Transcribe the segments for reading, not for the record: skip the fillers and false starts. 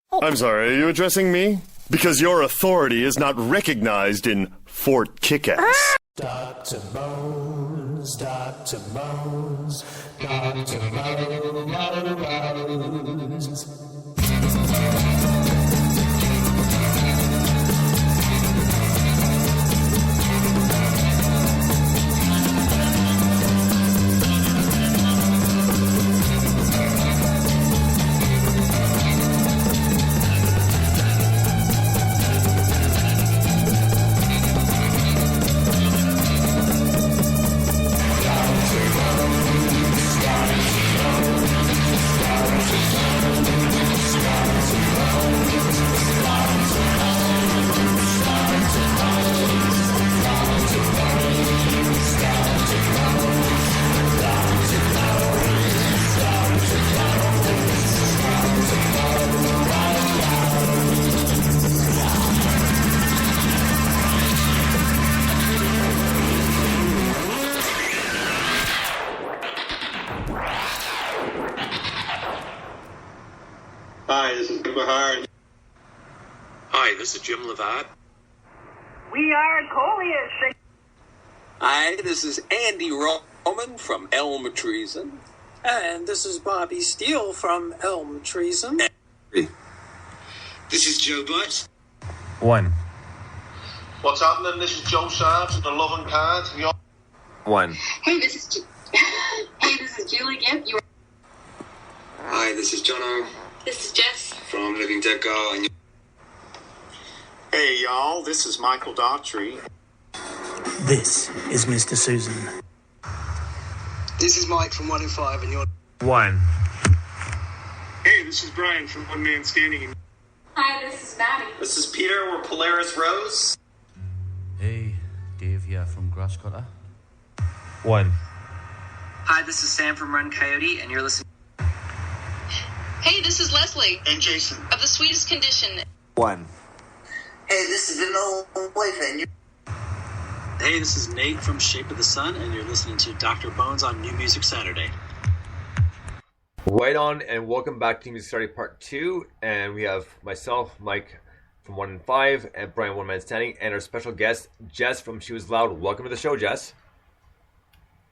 I'm sorry, are you addressing me? Because your authority is not recognized in Fort Kickass. Dr. Bones, Dr. Bones, Dr. Bones. Hi, this is Bahar. Hi, this is Jim Levat. We are Coleus. Hi, this is Andy Roman from Elm Treason. And this is Bobby Steele from Elm Treason. This is Joe Butt. 1. What's happening? This is Joe Sarbs at the Love and Cards. 1. Hey, this is Julie Gibb. Hi, this is Jono This is Jess. from Living Dead Girl. And Hey y'all, this is Michael Daughtry. This is Mr. Susan. This is Mike from 1-in-5 and you're... 1. Hey, this is Brian from One Man Standing. Hi, this is Maddie. this is Peter, we're Polaris Rose. Hey, Dave here from Grasscutter. 1. Hi, this is Sam from Run Coyote and you're listening... Hey, this is Leslie And Jason. of The Sweetest Condition. 1. Hey, this is an old wife, and you. Hey, this is Nate from Shape of the Sun and you're listening to Dr. Bones on New Music Saturday. Right on, and welcome back to Music Saturday Part 2. And we have myself, Mike from 1-in-5, and Brian One Man Standing, and our special guest, Jess from She Was Loud. Welcome to the show, Jess.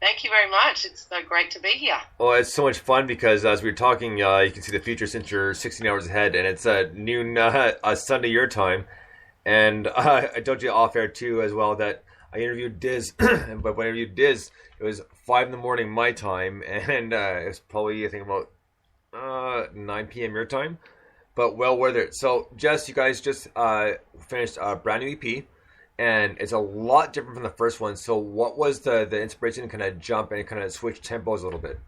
Thank you very much. It's so great to be here. Oh, it's so much fun because as we were talking, you can see the future since you're 16 hours ahead, and it's noon Sunday your time. And I told you off air too as well that I interviewed Diz, but when I interviewed Diz, it was 5 in the morning my time, and it was probably I think about 9 p.m. your time, but well worth it. So Jess, you guys just finished a brand new EP, and it's a lot different from the first one. So what was the inspiration to kind of jump and kind of switch tempos a little bit?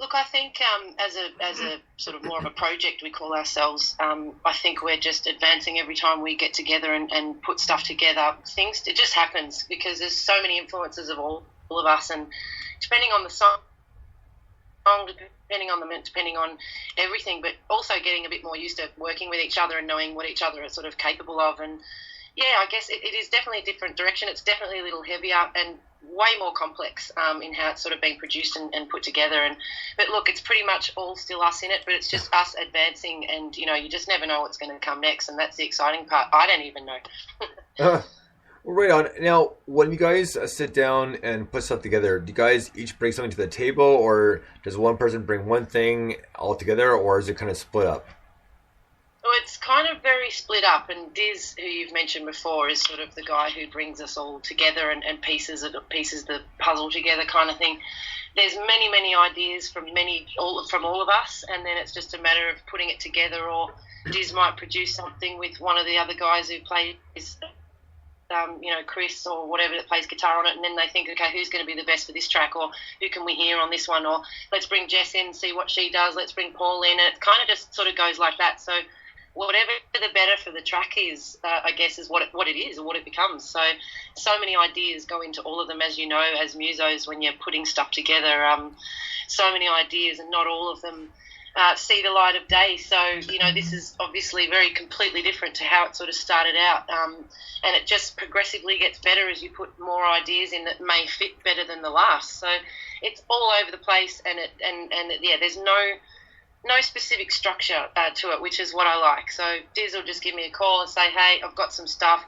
Look, I think as a sort of more of a project we call ourselves, I think we're just advancing every time we get together and put stuff together. It just happens because there's so many influences of all of us, and depending on the song, depending on the depending on everything, but also getting a bit more used to working with each other and knowing what each other are sort of capable of. And yeah, I guess it is definitely a different direction. It's definitely a little heavier and way more complex in how it's sort of being produced and put together. But look, it's pretty much all still us in it, but it's just us advancing, and you just never know what's going to come next, and that's the exciting part. I don't even know. Well, right on. Now, when you guys sit down and put stuff together, do you guys each bring something to the table, or does one person bring one thing all together, or is it kind of split up? Well, it's kind of very split up, and Diz, who you've mentioned before, is sort of the guy who brings us all together and pieces the puzzle together kind of thing. There's many ideas from all of us, and then it's just a matter of putting it together, or Diz might produce something with one of the other guys who plays Chris or whatever that plays guitar on it, and then they think, okay, who's going to be the best for this track, or who can we hear on this one, or let's bring Jess in, see what she does, let's bring Paul in, and it kind of just sort of goes like that. So whatever the better for the track is, I guess, is what it is or what it becomes. So many ideas go into all of them, as you know, as musos, when you're putting stuff together. So many ideas, and not all of them see the light of day. So, this is obviously very completely different to how it sort of started out. And it just progressively gets better as you put more ideas in that may fit better than the last. So it's all over the place, and there's no no specific structure to it, which is what I like. So Diz will just give me a call and say, hey, I've got some stuff.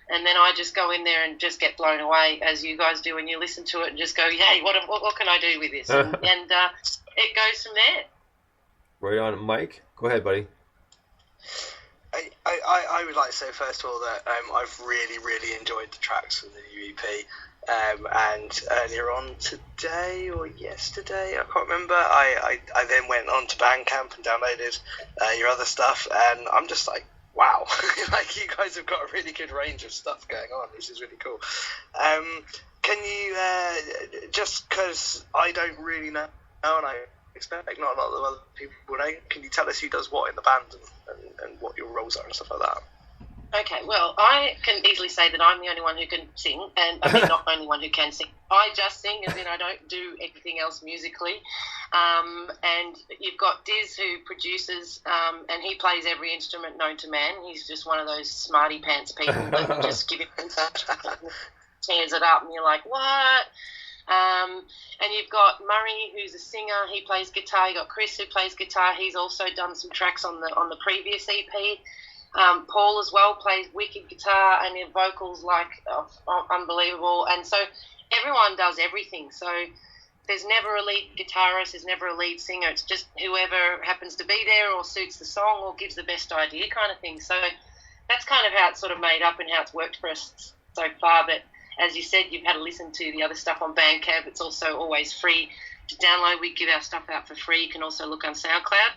And then I just go in there and just get blown away, as you guys do when you listen to it, and just go, yay, what can I do with this? And it goes from there. Right on. Mike, go ahead, buddy. I would like to say, first of all, that I've really, really enjoyed the tracks from the new EP. And earlier on today or yesterday, I can't remember, I then went on to Bandcamp and downloaded your other stuff, and I'm just like, wow, like you guys have got a really good range of stuff going on, which is really cool. Can you, just because I don't really know, and I expect not a lot of other people know, can you tell us who does what in the band and what your roles are and stuff like that? Okay, well, I can easily say that I'm the only one who can sing, and I mean not only one who can sing. I just sing, as in I don't do anything else musically. And you've got Diz, who produces, and he plays every instrument known to man. He's just one of those smarty pants people that just give him tears it up, and you're like, what? And you've got Murray, who's a singer. He plays guitar. You got Chris, who plays guitar. He's also done some tracks on the previous EP. Paul as well plays wicked guitar, and their vocals unbelievable. And so everyone does everything. So there's never a lead guitarist, there's never a lead singer. It's just whoever happens to be there or suits the song or gives the best idea kind of thing. So that's kind of how it's sort of made up and how it's worked for us so far. But as you said, you've had to listen to the other stuff on Bandcamp. It's also always free to download. We give our stuff out for free. You can also look on SoundCloud.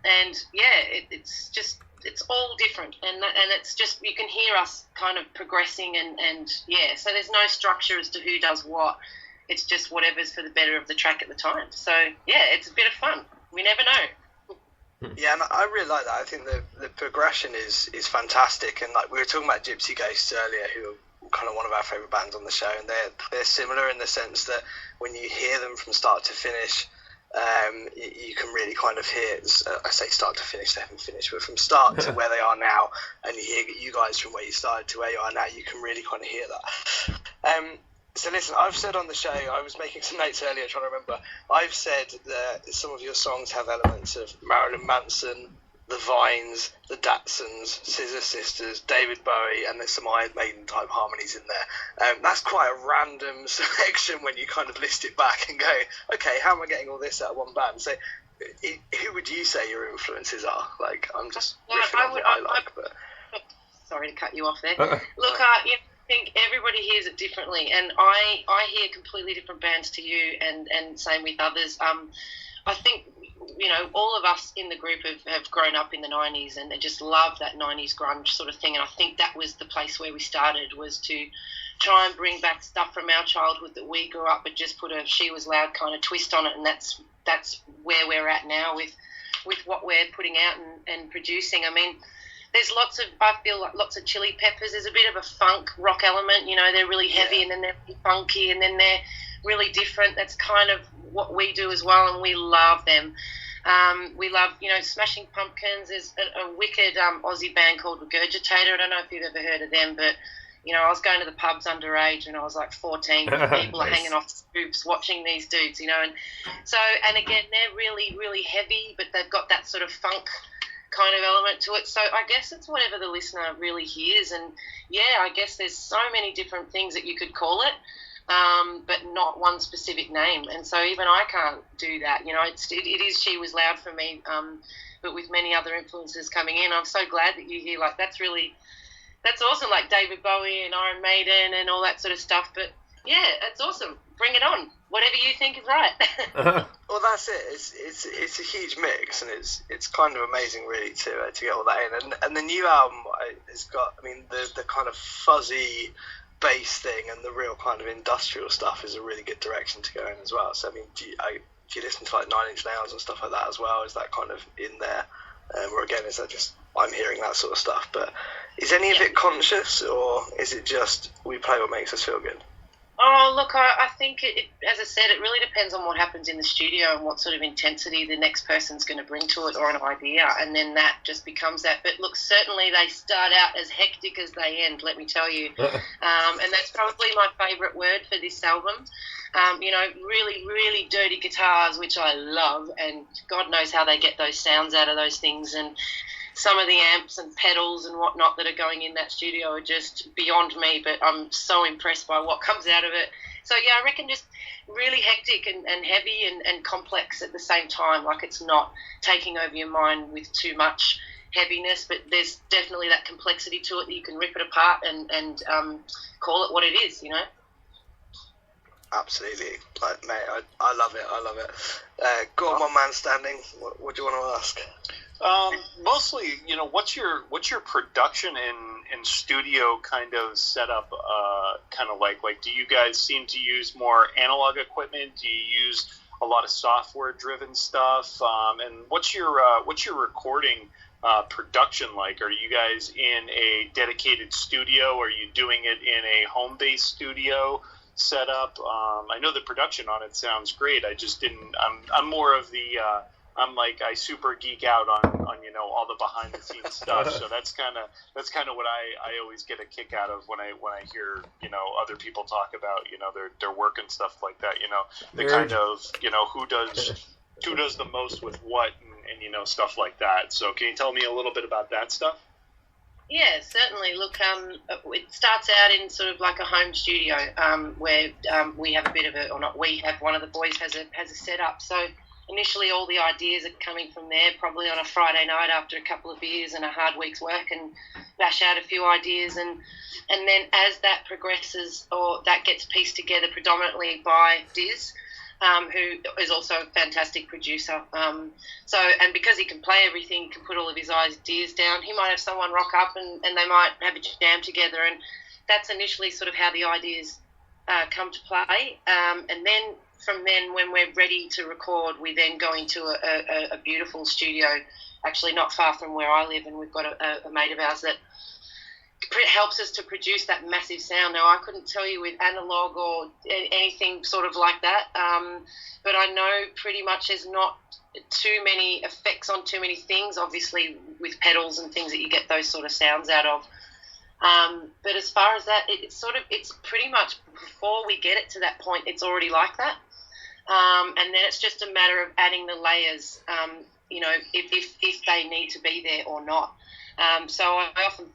And yeah, it's all different, and it's just, you can hear us kind of progressing and yeah, so there's no structure as to who does what. It's just whatever's for the better of the track at the time. So yeah, it's a bit of fun. We never know. Yeah, and I really like that. I think the progression is fantastic, and like we were talking about Gypsy Ghosts earlier, who are kind of one of our favourite bands on the show, and they're similar in the sense that when you hear them from start to finish, you can really kind of hear, I say start to finish, they haven't finished, but from start to where they are now, and you hear you guys from where you started to where you are now, you can really kind of hear that. So listen, I've said on the show, I was making some notes earlier trying to remember, I've said that some of your songs have elements of Marilyn Manson, the Vines, the Datsuns, Scissor Sisters, David Bowie, and there's some Iron Maiden type harmonies in there. That's quite a random selection when you kind of list it back and go, okay, how am I getting all this out of one band? So who would you say your influences are? Like, I'm just riffing on what I like. But sorry to cut you off there. Look, I think everybody hears it differently, and I hear completely different bands to you, and same with others. I think, you know, all of us in the group have grown up in the 90s and just love that 90s grunge sort of thing, and I think that was the place where we started, was to try and bring back stuff from our childhood that we grew up, but just put a She Was Loud kind of twist on it, and that's where we're at now with what we're putting out and producing. I mean, there's I feel like lots of Chili Peppers. There's a bit of a funk rock element, you know, they're really heavy, and then they're really funky, and then they're really different. That's kind of what we do as well, and we love them. We love, you know, Smashing Pumpkins. There's a wicked Aussie band called Regurgitator. I don't know if you've ever heard of them, but, you know, I was going to the pubs underage when I was like 14. People are hanging off scoops watching these dudes, you know. And so, and again, they're really, really heavy, but they've got that sort of funk kind of element to it. So I guess it's whatever the listener really hears. And, yeah, I guess there's so many different things that you could call it. But not one specific name, and so even I can't do that. You know, it is She Was Loud for me, but with many other influences coming in, I'm so glad that you hear, like, that's awesome, like David Bowie and Iron Maiden and all that sort of stuff. But yeah, it's awesome. Bring it on. Whatever you think is right. Well, that's it. It's a huge mix, and it's kind of amazing, really, to get all that in. And the new album has got, I mean, the kind of fuzzy bass thing and the real kind of industrial stuff is a really good direction to go in as well. So I mean, do you listen to like 9 Inch Nails and stuff like that as well? Is that kind of in there? Or again, is that just I'm hearing that sort of stuff? But is any of it conscious, or is it just we play what makes us feel good? Oh, look, I think, as I said, it really depends on what happens in the studio and what sort of intensity the next person's going to bring to it, or an idea, and then that just becomes that. But look, certainly they start out as hectic as they end, let me tell you. And that's probably my favourite word for this album. Really, really dirty guitars, which I love, and God knows how they get those sounds out of those things, and some of the amps and pedals and whatnot that are going in that studio are just beyond me, but I'm so impressed by what comes out of it. So, yeah, I reckon just really hectic and heavy and complex at the same time. Like, it's not taking over your mind with too much heaviness, but there's definitely that complexity to it that you can rip it apart and call it what it is, you know? Absolutely. Like, mate, I love it. I love it. Go on, one man standing. What do you want to ask? Mostly, what's your production in studio kind of setup kind of like? Like, do you guys seem to use more analog equipment? Do you use a lot of software driven stuff? And what's your recording production like? Are you guys in a dedicated studio? Are you doing it in a home based studio setup? I know the production on it sounds great. I just didn't. I'm more of the. I super geek out on all the behind the scenes stuff. So that's kind of what I always get a kick out of when I hear other people talk about their work and stuff like that. The kind of who does the most with what and stuff like that. So can you tell me a little bit about that stuff? Yeah, certainly. Look, it starts out in sort of like a home studio where we have a bit of one of the boys has a setup. So initially all the ideas are coming from there, probably on a Friday night after a couple of beers and a hard week's work, and bash out a few ideas. And then as that progresses, or that gets pieced together predominantly by Diz, who is also a fantastic producer. And because he can play everything, he can put all of his ideas down. He might have someone rock up and they might have a jam together, and that's initially sort of how the ideas come to play. And then from then, when we're ready to record, we then go into a beautiful studio, actually not far from where I live, and we've got a mate of ours that helps us to produce that massive sound. Now, I couldn't tell you with analog or anything sort of like that, but I know pretty much there's not too many effects on too many things, obviously with pedals and things that you get those sort of sounds out of. But as far as that, it's pretty much before we get it to that point, it's already like that. And then it's just a matter of adding the layers, if they need to be there or not. So I often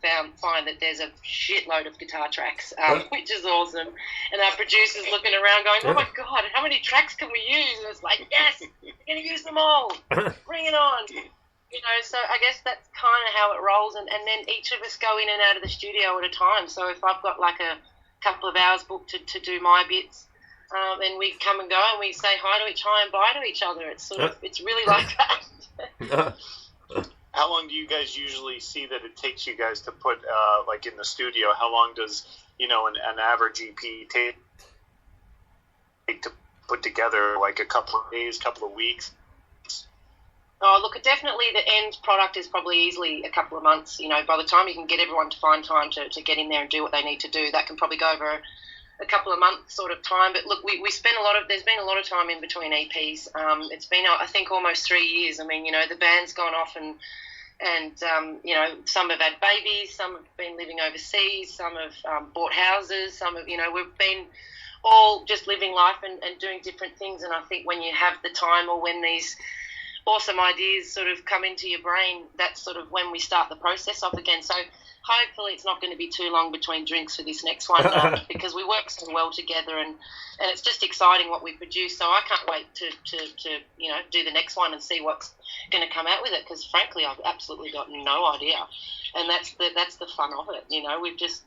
find that there's a shitload of guitar tracks, which is awesome. And our producer's looking around going, oh my God, how many tracks can we use? And it's like, yes, we're going to use them all. Bring it on. So I guess that's kind of how it rolls. And then each of us go in and out of the studio at a time. So if I've got like a couple of hours booked to do my bits, and we come and go and we say hi and bye to each other. It's it's really like that. How long do you guys usually see that it takes you guys to put, like in the studio? How long does, an average EP take to put together? Like a couple of days, couple of weeks? Oh, look, definitely the end product is probably easily a couple of months. By the time you can get everyone to find time to get in there and do what they need to do, that can probably go over a couple of months sort of time. But look, we spent there's been a lot of time in between EPs. It's been, I think, almost 3 years. I mean, the band's gone off and some have had babies, some have been living overseas, some have bought houses, some have, we've been all just living life and doing different things. And I think when you have the time, or when these awesome ideas sort of come into your brain, that's sort of when we start the process off again. So hopefully it's not going to be too long between drinks for this next one, because we work so well together, and it's just exciting what we produce. So I can't wait to do the next one and see what's going to come out with it, because frankly I've absolutely got no idea, and that's the fun of it.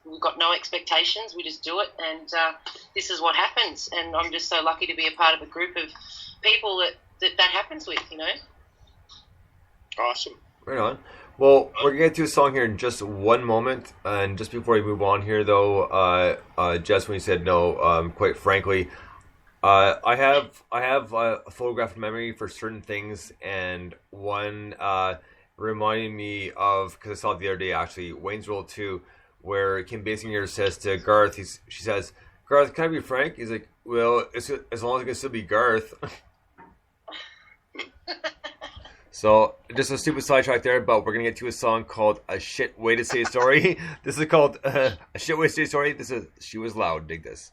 We've got no expectations, we just do it, and this is what happens. And I'm just so lucky to be a part of a group of people that happens with. Awesome. Right on. Well, we're going to get to a song here in just one moment, and just before we move on here, though, Jess, when you said no, quite frankly, I have a photographic memory for certain things, and one reminding me of, because I saw it the other day, actually, Wayne's World 2, where Kim Basinger says to Garth, she says, Garth, can I be frank? He's like, well, as long as it can still be Garth. So, just a stupid sidetrack there, but we're going to get to a song called A Shit Way to Say a Story. This is called A Shit Way to Say a Story. This is She Was Loud. Dig this.